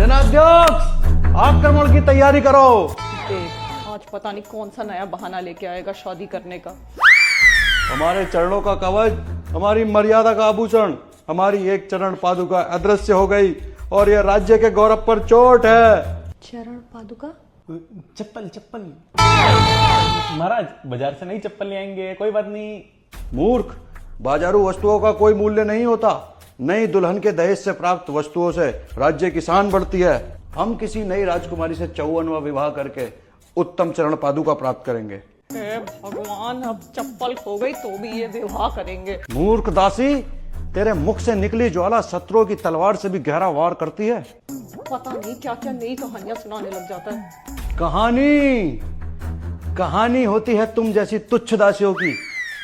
सेनाध्यक्ष, आक्रमण की तैयारी करो। देख, आज पता नहीं कौन सा नया बहाना लेके आएगा शादी करने का। हमारे चरणों का कवच, हमारी मर्यादा का आभूषण, हमारी एक चरण पादुका अदृश्य हो गई और यह राज्य के गौरव पर चोट है। चरण पादुका? चप्पल चप्पल महाराज, बाजार से नई चप्पल ले आएंगे, कोई बात नहीं। मूर्ख, बाजारू वस्तुओं का कोई मूल्य नहीं होता। नई दुल्हन के दहेज से प्राप्त वस्तुओं से राज्य की शान बढ़ती है। हम किसी नई राजकुमारी से 54वां विवाह करके उत्तम चरण पादुका प्राप्त करेंगे। हे भगवान, अब चप्पल खो गई तो भी ये विवाह करेंगे। मूर्ख दासी, तेरे मुख से निकली ज्वाला शत्रुओं की तलवार से भी गहरा वार करती है। पता नहीं क्या क्या नई कहानियां सुनाने लग जाता है। कहानी होती है तुम जैसी तुच्छ दासियों की।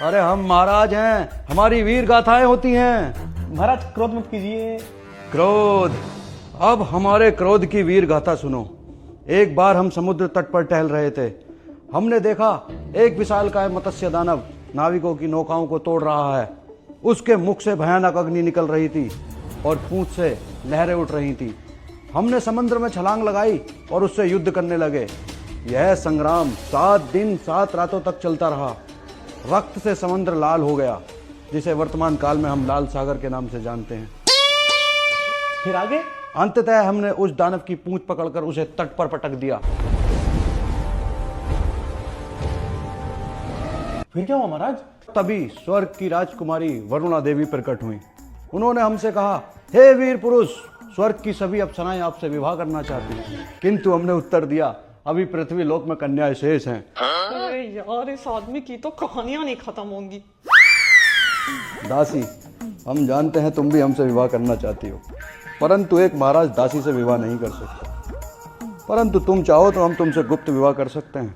अरे हम महाराज हैं, हमारी वीर गाथाएं होती हैं। महाराज क्रोध मत कीजिए। क्रोध? अब हमारे क्रोध की वीर गाथा सुनो। एक बार हम समुद्र तट पर टहल रहे थे। हमने देखा एक विशालकाय मत्स्य दानव नाविकों की नौकाओं को तोड़ रहा है। उसके मुख से भयानक अग्नि निकल रही थी और पूंछ से लहरें उठ रही थी। हमने समुद्र में छलांग लगाई और उससे युद्ध करने लगे। यह संग्राम 7 दिन 7 रातों तक चलता रहा। रक्त से समुद्र लाल हो गया, जिसे वर्तमान काल में हम लाल सागर के नाम से जानते हैं। फिर आगे? अंततः हमने उस दानव की पूंछ पकड़कर उसे तट पर पटक दिया। फिर क्या हुआ महाराज? तभी स्वर्ग की राजकुमारी वरुणा देवी प्रकट हुई। उन्होंने हमसे कहा, हे वीर पुरुष, स्वर्ग की सभी अप्सराएं आपसे विवाह करना चाहती हैं। किंतु हमने उत्तर दिया, अभी पृथ्वी लोक में कन्याएं शेष हैं। अरे यार, इस आदमी की तो कहानियां नहीं खत्म होंगी। दासी, हम जानते हैं तुम भी हमसे विवाह करना चाहती हो, परंतु एक महाराज दासी से विवाह नहीं कर सकते। परंतु तुम चाहो तो हम तुमसे गुप्त विवाह कर सकते हैं।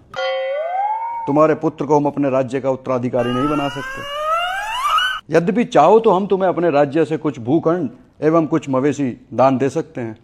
तुम्हारे पुत्र को हम अपने राज्य का उत्तराधिकारी नहीं बना सकते। यद्यपि चाहो तो हम तुम्हें अपने राज्य से कुछ भूखंड एवं कुछ मवेशी दान दे सकते हैं।